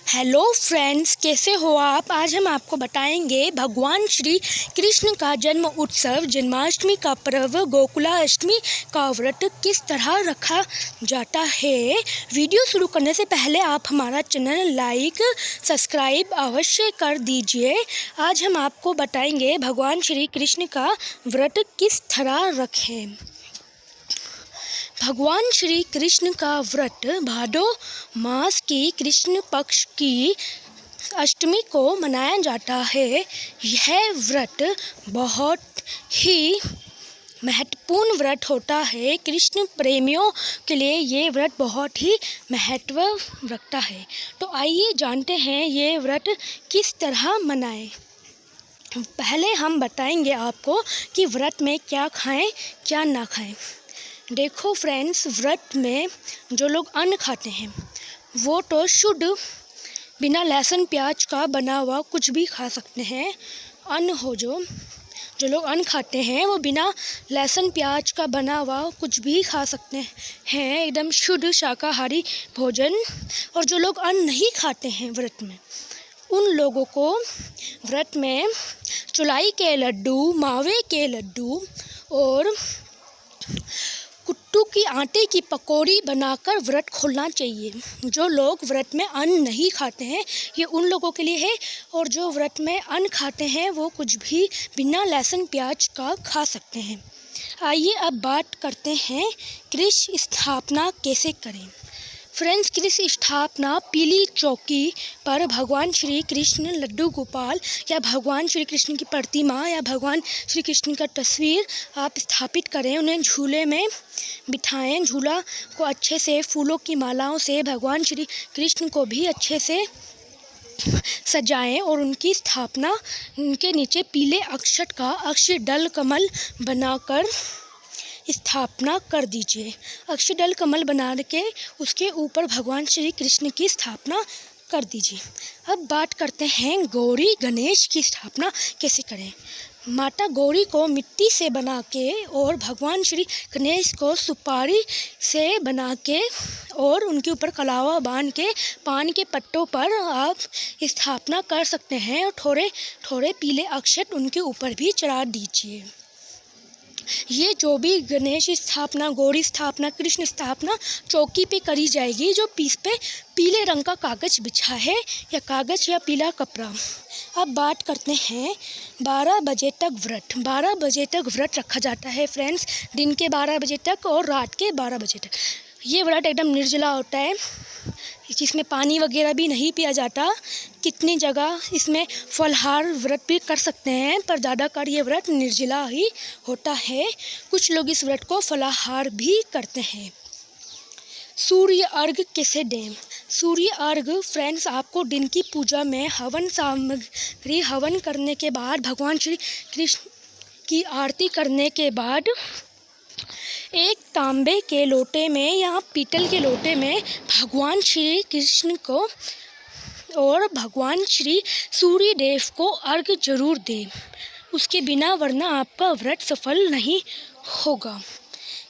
Hello friends, कैसे हो आप। आज हम आपको बताएंगे भगवान श्री कृष्ण का जन्म उत्सव जन्माष्टमी का पर्व गोकुलाष्टमी का व्रत किस तरह रखा जाता है। वीडियो शुरू करने से पहले आप हमारा चैनल लाइक सब्सक्राइब अवश्य कर दीजिए। आज हम आपको बताएंगे भगवान श्री कृष्ण का व्रत किस तरह रखें। भगवान श्री कृष्ण का व्रत भादो मास की कृष्ण पक्ष की अष्टमी को मनाया जाता है। यह व्रत बहुत ही महत्वपूर्ण व्रत होता है। कृष्ण प्रेमियों के लिए ये व्रत बहुत ही महत्व रखता है। तो आइए जानते हैं ये व्रत किस तरह मनाएं। पहले हम बताएंगे आपको कि व्रत में क्या खाएं क्या ना खाएं। देखो फ्रेंड्स, व्रत में जो लोग अन्न खाते हैं वो तो शुद्ध बिना लहसुन प्याज का बना हुआ कुछ भी खा सकते हैं। अन्न हो जो लोग अन्न खाते हैं वो बिना लहसुन प्याज का बना हुआ कुछ भी खा सकते हैं, एकदम शुद्ध शाकाहारी भोजन। और जो लोग अन्न नहीं खाते हैं व्रत में, उन लोगों को व्रत में चुलाई के लड्डू, मावे के लड्डू और कुट्टू की आटे की पकौड़ी बनाकर व्रत खोलना चाहिए। जो लोग व्रत में अन्न नहीं खाते हैं ये उन लोगों के लिए है, और जो व्रत में अन्न खाते हैं वो कुछ भी बिना लहसुन प्याज का खा सकते हैं। आइए अब बात करते हैं कृष्ण स्थापना कैसे करें। फ्रेंड्स, कृष्ण स्थापना पीली चौकी पर भगवान श्री कृष्ण लड्डू गोपाल या भगवान श्री कृष्ण की प्रतिमा या भगवान श्री कृष्ण का तस्वीर आप स्थापित करें। उन्हें झूले में बिठाएं। झूला को अच्छे से फूलों की मालाओं से भगवान श्री कृष्ण को भी अच्छे से सजाएं और उनकी स्थापना उनके नीचे पीले अक्षत का अक्षदल कमल बनाकर स्थापना कर दीजिए। अक्षदल कमल बना के उसके ऊपर भगवान श्री कृष्ण की स्थापना कर दीजिए। अब बात करते हैं गौरी गणेश की स्थापना कैसे करें। माता गौरी को मिट्टी से बना के और भगवान श्री गणेश को सुपारी से बना के और उनके ऊपर कलावा बांध के पान के पत्तों पर आप स्थापना कर सकते हैं, और थोड़े थोड़े पीले अक्षत उनके ऊपर भी चढ़ा दीजिए। ये जो भी गणेश स्थापना, गौरी स्थापना, कृष्ण स्थापना चौकी पे करी जाएगी, जो पीस पे पीले रंग का कागज़ बिछा है या कागज़ या पीला कपड़ा। अब बात करते हैं 12 बजे तक व्रत। 12 बजे तक व्रत रखा जाता है फ्रेंड्स, दिन के 12 बजे तक और रात के 12 बजे तक। ये व्रत एकदम निर्जला होता है, जिसमें पानी वगैरह भी नहीं पिया जाता। कितनी जगह इसमें फलाहार व्रत भी कर सकते हैं, पर ज़्यादातर ये व्रत निर्जला ही होता है। कुछ लोग इस व्रत को फलाहार भी करते हैं। सूर्य अर्घ कैसे दें। सूर्य अर्घ फ्रेंड्स, आपको दिन की पूजा में हवन सामग्री हवन करने के बाद, भगवान श्री कृष्ण की आरती करने के बाद एक तांबे के लोटे में या पीतल के लोटे में भगवान श्री कृष्ण को और भगवान श्री सूर्य देव को अर्घ जरूर दें। उसके बिना वरना आपका व्रत सफल नहीं होगा।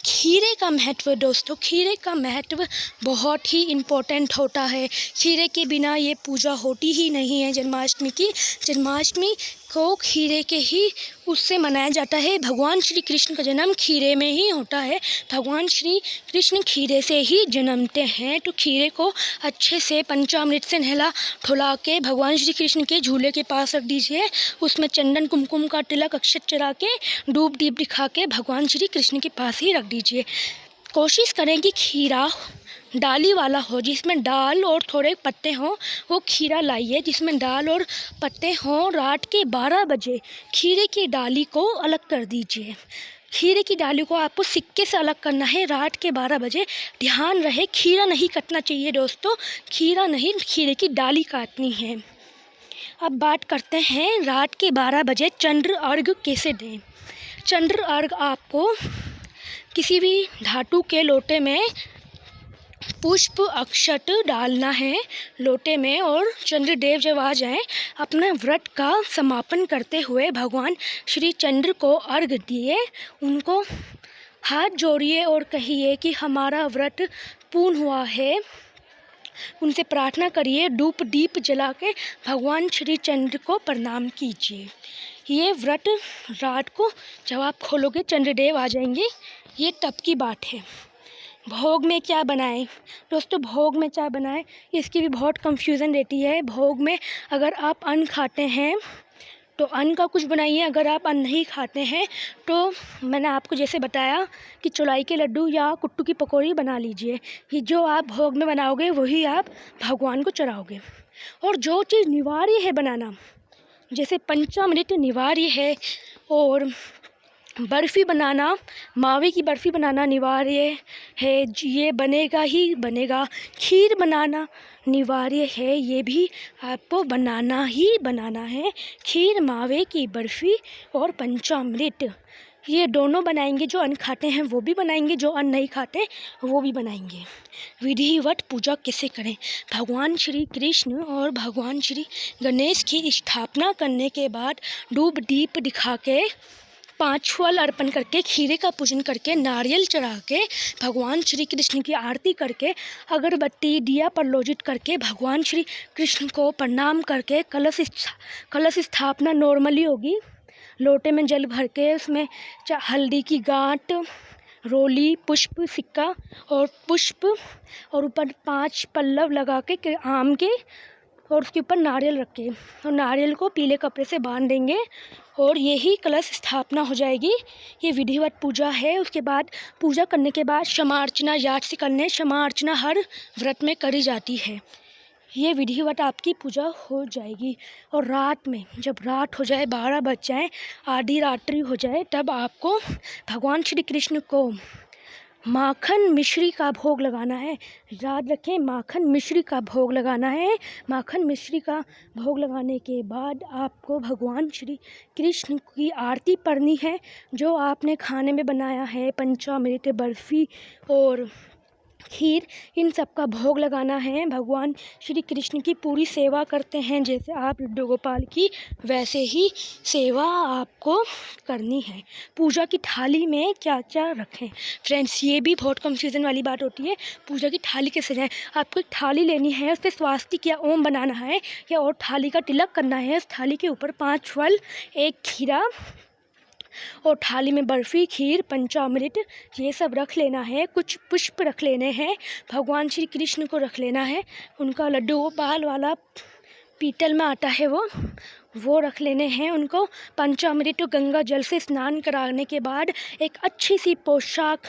खीरे का महत्व दोस्तों, खीरे का महत्व बहुत ही इम्पोर्टेंट होता है। खीरे के बिना ये पूजा होती ही नहीं है जन्माष्टमी की। जन्माष्टमी को खीरे के ही उससे मनाया जाता है। भगवान श्री कृष्ण का जन्म खीरे में ही होता है। भगवान श्री कृष्ण खीरे से ही जन्मते हैं। तो खीरे को अच्छे से पंचामृत से नहला धुला के भगवान श्री कृष्ण के झूले के पास रख दीजिए। उसमें चंदन कुमकुम का तिलक अक्षत चढ़ा के धूप दीप दिखा के भगवान श्री कृष्ण के पास ही रख दीजिए। कोशिश करें कि खीरा डाली वाला हो, जिसमें दाल और थोड़े पत्ते हों। वो खीरा लाइए जिसमें दाल और पत्ते हों। रात के 12 बजे खीरे की डाली को अलग कर दीजिए। खीरे की डाली को आपको सिक्के से अलग करना है रात के 12 बजे। ध्यान रहे, खीरा नहीं कटना चाहिए दोस्तों, खीरा नहीं, खीरे की डाली काटनी है। अब बात करते हैं रात के 12 बजे चंद्र अर्घ कैसे दें। चंद्र अर्घ आपको किसी भी धातु के लोटे में पुष्प अक्षत डालना है लोटे में, और चंद्रदेव जब आ जाएं अपना व्रत का समापन करते हुए भगवान श्री चंद्र को अर्घ दिए। उनको हाथ जोड़िए और कहिए कि हमारा व्रत पूर्ण हुआ है। उनसे प्रार्थना करिए, धूप दीप जला के भगवान श्री चंद्र को प्रणाम कीजिए। ये व्रत रात को जब आप खोलोगे चंद्रदेव आ जाएंगे, ये तब की बात है। भोग में क्या बनाएं दोस्तों? भोग में क्या बनाएं, इसकी भी बहुत कंफ्यूजन रहती है। भोग में अगर आप अन्न खाते हैं तो अन्न का कुछ बनाइए, अगर आप अन्न नहीं खाते हैं तो मैंने आपको जैसे बताया कि चौलाई के लड्डू या कुट्टू की पकौड़ी बना लीजिए। ये जो आप भोग में बनाओगे वही आप भगवान को चढ़ाओगे। और जो चीज़ निवार्य है बनाना, जैसे पंचामृत निवार्य है, और बर्फ़ी बनाना, मावे की बर्फ़ी बनाना अनिवार्य है, ये बनेगा ही बनेगा। खीर बनाना अनिवार्य है, ये भी आपको बनाना ही बनाना है। खीर, मावे की बर्फ़ी और पंचामृत, ये दोनों बनाएंगे। जो अन्न खाते हैं वो भी बनाएंगे, जो अन्न नहीं खाते वो भी बनाएंगे। विधिवत पूजा कैसे करें? भगवान श्री कृष्ण और भगवान श्री गणेश की स्थापना करने के बाद धूप दीप दिखा के, 5 फल अर्पण करके, खीरे का पूजन करके, नारियल चढ़ा के, भगवान श्री कृष्ण की आरती करके, अगरबत्ती दिया प्रज्वलित करके, भगवान श्री कृष्ण को प्रणाम करके, कलश स्थापना नॉर्मली होगी। लोटे में जल भर के उसमें हल्दी की गांठ, रोली, पुष्प, सिक्का और पुष्प, और ऊपर 5 पल्लव लगा के आम के, और उसके ऊपर नारियल रख के, और नारियल को पीले कपड़े से बांध देंगे और यही कलश स्थापना हो जाएगी। ये विधिवत पूजा है। उसके बाद पूजा करने के बाद क्षमा अर्चना याद से करने, क्षमा अर्चना हर व्रत में करी जाती है। ये विधिवत आपकी पूजा हो जाएगी। और रात में जब रात हो जाए, 12 बज जाए, आधी रात्रि हो जाए, तब आपको भगवान श्री कृष्ण को माखन मिश्री का भोग लगाना है। याद रखें, माखन मिश्री का भोग लगाना है। माखन मिश्री का भोग लगाने के बाद आपको भगवान श्री कृष्ण की आरती पढ़नी है। जो आपने खाने में बनाया है, पंचामृत, बर्फ़ी और खीर, इन सब का भोग लगाना है। भगवान श्री कृष्ण की पूरी सेवा करते हैं, जैसे आप लड्डू गोपाल की, वैसे ही सेवा आपको करनी है। पूजा की थाली में क्या क्या रखें? फ्रेंड्स, ये भी बहुत कंफ्यूजन वाली बात होती है। पूजा की थाली कैसे सजाएं? आपको एक थाली लेनी है, उस पर स्वास्तिक या ओम बनाना है, या और थाली का तिलक करना है। उस थाली के ऊपर 5 फल, 1 खीरा, और थाली में बर्फ़ी, खीर, पंचामृत, ये सब रख लेना है। कुछ पुष्प रख लेने हैं, भगवान श्री कृष्ण को रख लेना है। उनका लड्डू गोपाल वाला पीतल में आता है, वो रख लेने हैं उनको। पंचामृत गंगा जल से स्नान कराने के बाद एक अच्छी सी पोशाक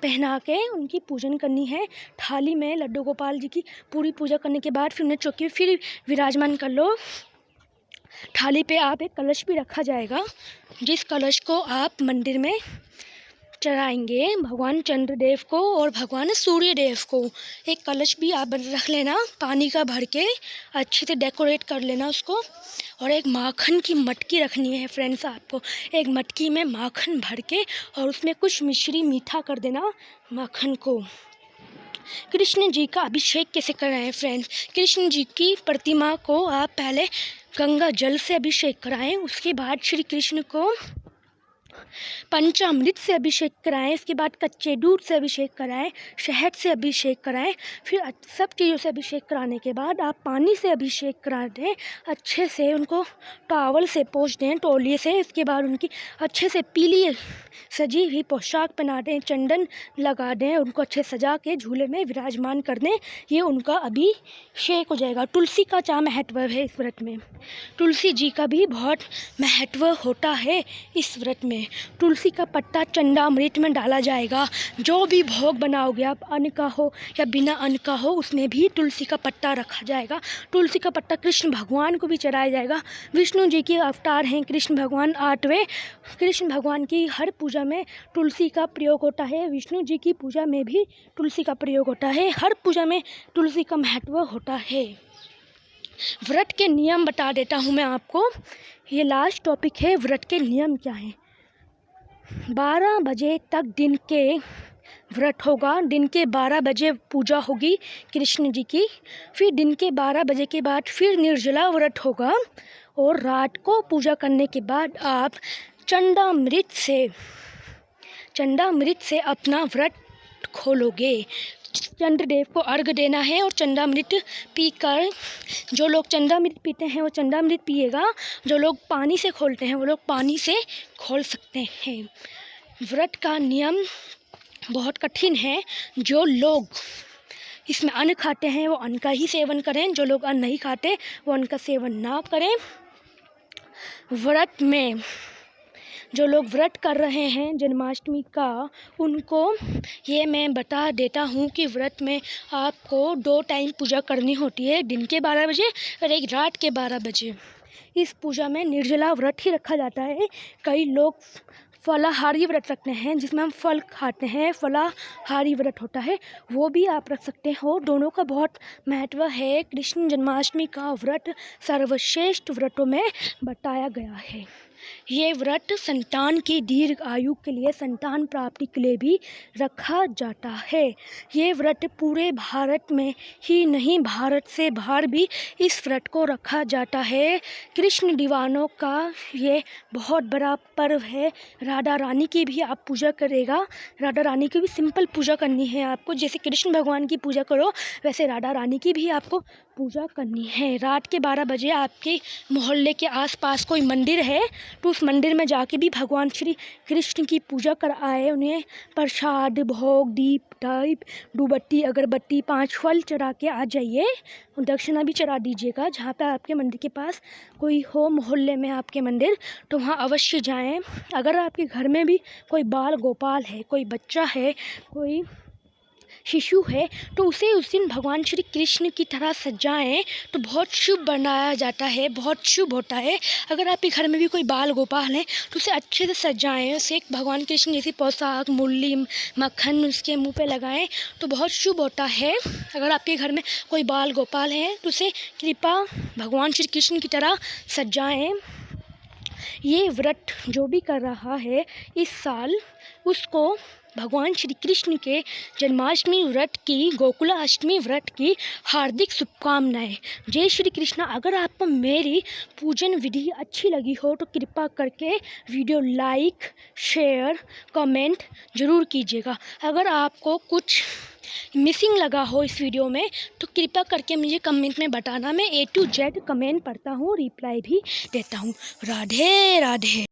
पहना के उनकी पूजन करनी है। थाली में लड्डू गोपाल जी की पूरी पूजा करने के बाद फिर उन्हें चौकी में फिर विराजमान कर लो। थाली पे आप एक कलश भी रखा जाएगा, जिस कलश को आप मंदिर में चढ़ाएंगे भगवान चंद्रदेव को और भगवान सूर्यदेव को। एक कलश भी आप रख लेना, पानी का भर के अच्छे से डेकोरेट कर लेना उसको। और एक माखन की मटकी रखनी है फ्रेंड्स आपको। एक मटकी में माखन भर के और उसमें कुछ मिश्री मीठा कर देना माखन को। कृष्ण जी का अभिषेक कैसे कराएं फ्रेंड्स? कृष्ण जी की प्रतिमा को आप पहले गंगा जल से अभिषेक कराएं, उसके बाद श्री कृष्ण को पंचामृत से अभिषेक कराएं, इसके बाद कच्चे दूध से अभिषेक कराएं, शहद से अभिषेक कराएं। फिर सब चीज़ों से अभिषेक कराने के बाद आप पानी से अभिषेक करा दें, अच्छे से उनको टॉवल से पोंछ दें, तौलिए से। इसके बाद उनकी अच्छे से पीली सजी हुई पोशाक पहना दें, चंदन लगा दें, उनको अच्छे सजा के झूले में विराजमान कर दें। ये उनका अभिषेक हो जाएगा। तुलसी का क्या महत्व है इस व्रत में? तुलसी जी का भी बहुत महत्व होता है इस व्रत में। तुलसी का पत्ता चंडामृत में डाला जाएगा। जो भी भोग बनाओगे आप, अन्न का हो या बिना अन्न का हो, उसमें भी तुलसी का पत्ता रखा जाएगा। तुलसी का पत्ता कृष्ण भगवान को भी चढ़ाया जाएगा। विष्णु जी के अवतार हैं कृष्ण भगवान 8वें। कृष्ण भगवान की हर पूजा में तुलसी का प्रयोग होता है। विष्णु जी की पूजा में भी तुलसी का प्रयोग होता है। हर पूजा में तुलसी का महत्व होता है। व्रत के नियम बता देता हूँ मैं आपको। ये लास्ट टॉपिक है, व्रत के नियम क्या हैं। 12 बजे तक दिन के व्रत होगा। दिन के 12 बजे पूजा होगी कृष्ण जी की। फिर दिन के 12 बजे के बाद फिर निर्जला व्रत होगा। और रात को पूजा करने के बाद आप चंडामृत से अपना व्रत खोलोगे। चंद्रदेव को अर्घ देना है और चंद्रामृत पीकर, जो लोग चंद्रामृत पीते हैं वो चंद्रामृत पिएगा, जो लोग पानी से खोलते हैं वो लोग पानी से खोल सकते हैं। व्रत का नियम बहुत कठिन है। जो लोग इसमें अन्न खाते हैं वो अन्न का ही सेवन करें, जो लोग अन्न नहीं खाते वो अन्न का सेवन ना करें। व्रत में जो लोग व्रत कर रहे हैं जन्माष्टमी का, उनको ये मैं बता देता हूँ कि व्रत में आपको 2 टाइम पूजा करनी होती है, दिन के 12 बजे और एक रात के 12 बजे। इस पूजा में निर्जला व्रत ही रखा जाता है। कई लोग फलाहारी व्रत रखते हैं जिसमें हम फल खाते हैं, फलाहारी व्रत होता है, वो भी आप रख सकते हो। दोनों का बहुत महत्व है। कृष्ण जन्माष्टमी का व्रत सर्वश्रेष्ठ व्रतों में बताया गया है। ये व्रत संतान की दीर्घ आयु के लिए, संतान प्राप्ति के लिए भी रखा जाता है। ये व्रत पूरे भारत में ही नहीं, भारत से बाहर भी इस व्रत को रखा जाता है। कृष्ण दीवानों का ये बहुत बड़ा पर्व है। राधा रानी की भी आप पूजा करेगा, राधा रानी की भी सिंपल पूजा करनी है आपको। जैसे कृष्ण भगवान की पूजा करो वैसे राधा रानी की भी आपको पूजा करनी है। रात के 12 बजे आपके मोहल्ले के आसपास कोई मंदिर है तो उस मंदिर में जाके भी भगवान श्री कृष्ण की पूजा कर आए। उन्हें प्रसाद, भोग, दीप, टाइप, धूपबत्ती, अगरबत्ती, 5 फल चढ़ा के आ जाइए। दक्षिणा भी चढ़ा दीजिएगा। जहाँ पे आपके मंदिर के पास कोई हो, मोहल्ले में आपके मंदिर, तो वहाँ अवश्य जाएं। अगर आपके घर में भी कोई बाल गोपाल है, कोई बच्चा है, कोई शिशु है, तो उसे उस दिन भगवान श्री कृष्ण की तरह सजाएं तो बहुत शुभ बनाया जाता है, बहुत शुभ होता है। अगर आपके घर में भी कोई बाल गोपाल है तो उसे अच्छे से सजाएं, उसे भगवान कृष्ण जैसी पोशाक, मुरली, मक्खन उसके मुंह पे लगाएं तो बहुत शुभ होता है। अगर आपके घर में कोई बाल गोपाल है तो उसे कृपा भगवान श्री कृष्ण की तरह सजाएं। ये व्रत जो भी कर रहा है इस साल, उसको भगवान श्री कृष्ण के जन्माष्टमी व्रत की, गोकुलाष्टमी व्रत की हार्दिक शुभकामनाएं। जय श्री कृष्ण। अगर आपको मेरी पूजन विधि अच्छी लगी हो तो कृपा करके वीडियो लाइक, शेयर, कमेंट ज़रूर कीजिएगा। अगर आपको कुछ मिसिंग लगा हो इस वीडियो में तो कृपा करके मुझे कमेंट में बताना। मैं A to Z कमेंट पढ़ता हूँ, रिप्लाई भी देता हूँ। राधे राधे।